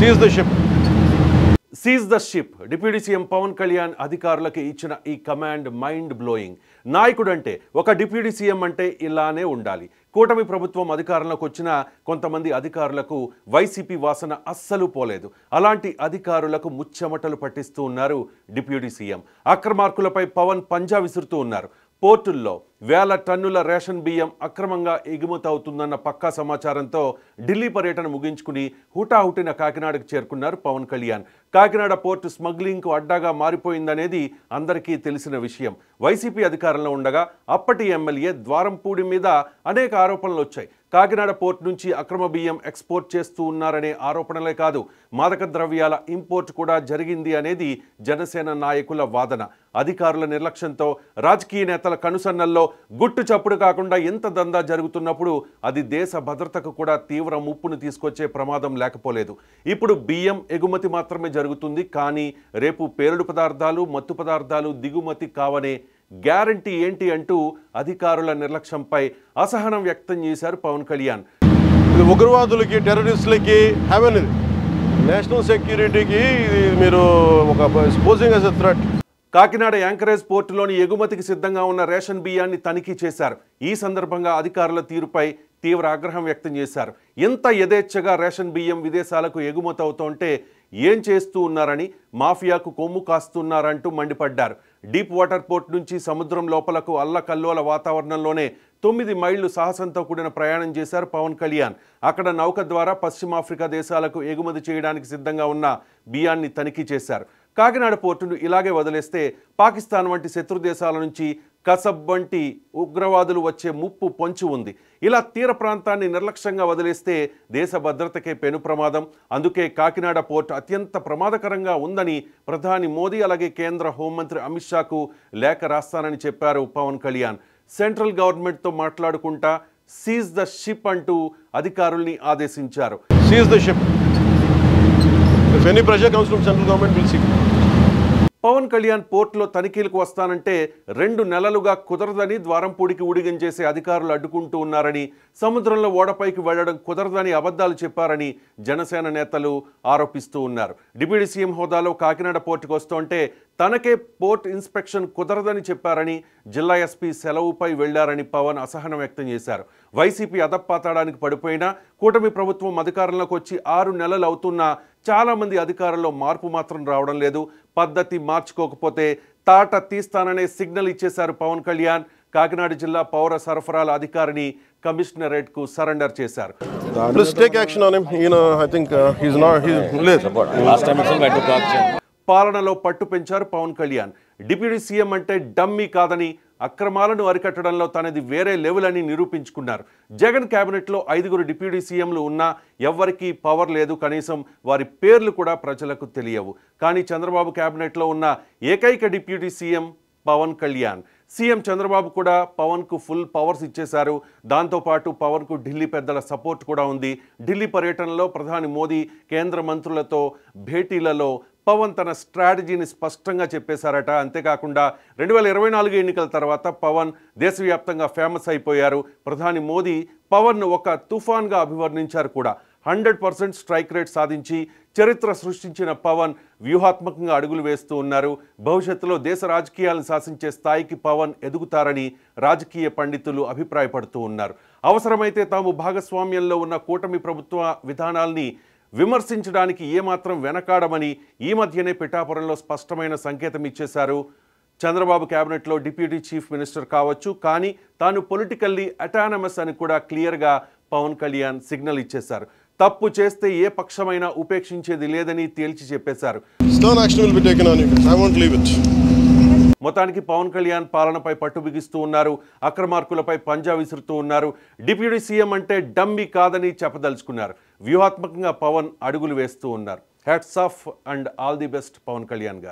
Seize the ship. Seize the ship. Deputy CM Pawan Kalyan అధికారులకు ఇచ్చిన ఈ కమాండ్ మైండ్ బ్లోయింగ్. నాయకుడు అంటే, ఒక డిప్యూటీ సీఎం అంటే ఇలానే ఉండాలి. కూటమి ప్రభుత్వం అధికారంలోకి వచ్చిన కొంతమంది అధికారులకు వైసీపీ వాసన అస్సలు పోలేదు. అలాంటి అధికారులకు ముచ్చెమటలు పట్టిస్తూ ఉన్నారు డిప్యూటీ సీఎం. అక్రమార్కులపై పవన్ పంజా విసురుతూ ఉన్నారు. పోర్టుల్లో వేల టన్నుల రేషన్ బియ్యం అక్రమంగా ఎగుమతవుతుందన్న పక్కా సమాచారంతో ఢిల్లీ పర్యటన ముగించుకుని హుటాహుటిన కాకినాడకు చేరుకున్నారు పవన్ కళ్యాణ్. కాకినాడ పోర్టు స్మగ్లింగ్కు అడ్డాగా మారిపోయిందనేది అందరికీ తెలిసిన విషయం. వైసీపీ అధికారంలో ఉండగా అప్పటి ఎమ్మెల్యే ద్వారంపూడి మీద అనేక ఆరోపణలు వచ్చాయి. కాకినాడ పోర్టు నుంచి అక్రమ బియ్యం ఎక్స్పోర్ట్ చేస్తూ ఉన్నారనే ఆరోపణలే కాదు, మాదక ద్రవ్యాల ఇంపోర్ట్ కూడా జరిగింది అనేది జనసేన నాయకుల వాదన. అధికారుల నిర్లక్ష్యంతో రాజకీయ నేతల కనుసన్నల్లో గుట్టు చప్పుడు కాకుండా ఎంత దందా జరుగుతున్నప్పుడు అది దేశ భద్రతకు కూడా తీవ్ర ముప్పును తీసుకొచ్చే ప్రమాదం లేకపోలేదు. ఇప్పుడు బియ్యం ఎగుమతి మాత్రమే జరుగుతుంది, కానీ రేపు పేలుడు పదార్థాలు, మత్తు పదార్థాలు దిగుమతి కావనే గ్యారంటీ ఏంటి అంటూ అధికారుల నిర్లక్ష్యంపై అసహనం వ్యక్తం చేశారు పవన్ కళ్యాణ్. ఉగ్రవాదులకి, టెర్రరిస్టులకి, హెవెన్ నేషనల్ సెక్యూరిటీకి మీరు ఒక exposing as a threat. Kakinada anchorage పోర్టులోని ఎగుమతికి సిద్ధంగా ఉన్న రేషన్ బియ్యాన్ని తనిఖీ చేశారు. ఈ సందర్భంగా అధికారుల తీరుపై తీవ్ర ఆగ్రహం వ్యక్తం చేశారు. ఎంత యథేచ్ఛగా రేషన్ బియ్యం విదేశాలకు ఎగుమతి అవుతుంటే ఏం చేస్తూ ఉన్నారని, మాఫియాకు కొమ్ము కాస్తున్నారంటూ మండిపడ్డారు. డీప్ వాటర్ పోర్ట్ నుంచి సముద్రం లోపలకు అల్లకల్లోల వాతావరణంలోనే 9 మైళ్లు సాహసంతో కూడిన ప్రయాణం చేశారు పవన్ కళ్యాణ్. అక్కడ నౌక ద్వారా పశ్చిమాఫ్రికా దేశాలకు ఎగుమతి చేయడానికి సిద్ధంగా ఉన్న బియ్యాన్ని తనిఖీ చేశారు. కాకినాడ పోర్టును ఇలాగే వదిలేస్తే పాకిస్తాన్ వంటి శత్రు దేశాల నుంచి కసబ్ వంటి ఉగ్రవాదులు వచ్చే ముప్పు పొంచి ఉంది. ఇలా తీర ప్రాంతాన్ని నిర్లక్ష్యంగా వదిలేస్తే దేశ భద్రతకే పెను ప్రమాదం. అందుకే కాకినాడ పోర్టు అత్యంత ప్రమాదకరంగా ఉందని ప్రధాని మోదీ, అలాగే కేంద్ర హోంమంత్రి అమిత్ షాకు లేఖ రాస్తానని చెప్పారు పవన్ కళ్యాణ్. సెంట్రల్ గవర్నమెంట్తో మాట్లాడుకుంటా సీజ్ ద షిప్ అంటూ అధికారుల్ని ఆదేశించారు. Seize the ship. If any pressure comes from central government, we'll see. Pawan Kalyan పోర్టులో తనిఖీలకు వస్తానంటే 2 నెలలుగా కుదరదని ద్వారంపూడికి ఊడిగం చేసే అధికారులు అడ్డుకుంటూ ఉన్నారని, సముద్రంలో ఓడపైకి వెళ్లడం కుదరదని అబద్ధాలు చెప్పారని జనసేన నేతలు ఆరోపిస్తూ ఉన్నారు. డిప్యూటీ సీఎం హోదాలో కాకినాడ పోర్టుకు వస్తుంటే తనకే పోర్ట్ ఇన్స్పెక్షన్ కుదరదని చెప్పారని, జిల్లా ఎస్పీ సెలవుపై వెళ్లారని పవన్ అసహనం వ్యక్తం చేశారు. వైసీపీ అదప్పాతాడానికి పడిపోయినా కూటమి ప్రభుత్వం అధికారంలోకి వచ్చి 6 నెలలు అవుతున్నా చాలామంది అధికారుల్లో మార్పు మాత్రం రావడం లేదు. పద్ధతి మార్చుకోకపోతే తాట తీస్తాననే సిగ్నల్ ఇచ్చేశారు పవన్ కళ్యాణ్. కాకినాడ జిల్లా పౌర సరఫరాల అధికారిని కమిషనరేట్కు సరెండర్ చేశారు. పాలనలో పట్టు పెంచారు పవన్ కళ్యాణ్. డిప్యూటీ సీఎం అంటే డమ్మీ కాదని, అక్రమాలను అరికట్టడంలో తనది వేరే లెవెల్ అని నిరూపించుకున్నారు. జగన్ కేబినెట్లో 5 డిప్యూటీ సీఎంలు ఉన్నా ఎవ్వరికీ పవర్ లేదు, కనీసం వారి పేర్లు కూడా ప్రజలకు తెలియవు. కానీ చంద్రబాబు కేబినెట్లో ఉన్న ఏకైక deputy CM Pawan Kalyan. CM Chandrababu కూడా పవన్కు ఫుల్ పవర్స్ ఇచ్చేశారు. దాంతోపాటు పవన్కు ఢిల్లీ పెద్దల సపోర్ట్ కూడా ఉంది. ఢిల్లీ పర్యటనలో ప్రధాని మోదీ, కేంద్ర మంత్రులతో భేటీలలో పవన్ తన స్ట్రాటజీని స్పష్టంగా చెప్పేశారట. అంతేకాకుండా 2024 ఎన్నికల తర్వాత పవన్ దేశవ్యాప్తంగా ఫేమస్ అయిపోయారు. ప్రధాని మోదీ పవన్ను ఒక తుఫాన్గా అభివర్ణించారు కూడా. 100% స్ట్రైక్ రేట్ సాధించి చరిత్ర సృష్టించిన పవన్ వ్యూహాత్మకంగా అడుగులు వేస్తూ ఉన్నారు. భవిష్యత్తులో దేశ రాజకీయాలను శాసించే స్థాయికి పవన్ ఎదుగుతారని రాజకీయ పండితులు అభిప్రాయపడుతూ ఉన్నారు. అవసరమైతే తాము భాగస్వామ్యంలో ఉన్న కూటమి ప్రభుత్వ విధానాల్ని విమర్శించడానికి ఏమాత్రం వెనకాడమని ఈ మధ్యనే పిఠాపురంలో స్పష్టమైన సంకేతం ఇచ్చేశారు. చంద్రబాబు కేబినెట్లో డిప్యూటీ చీఫ్ మినిస్టర్ కావచ్చు, కానీ తాను పొలిటికల్లీ అటానమస్ అని కూడా క్లియర్గా పవన్ కళ్యాణ్ సిగ్నల్ ఇచ్చేశారు. తప్పు చేస్తే ఏ పక్షమైనా ఉపేక్షించేది లేదని తేల్చి చెప్పేశారు. మొత్తానికి పవన్ కళ్యాణ్ పాలనపై పట్టు బిగిస్తూ ఉన్నారు. అక్రమార్కులపై పంజా విసురుతూ ఉన్నారు. డిప్యూటీ సీఎం అంటే డమ్మీ కాదని చెప్పదలుచుకున్నారు. వ్యూహాత్మకంగా పవన్ అడుగులు వేస్తూ ఉన్నారు. Hats off and all the best Pawan Kalyan గారు.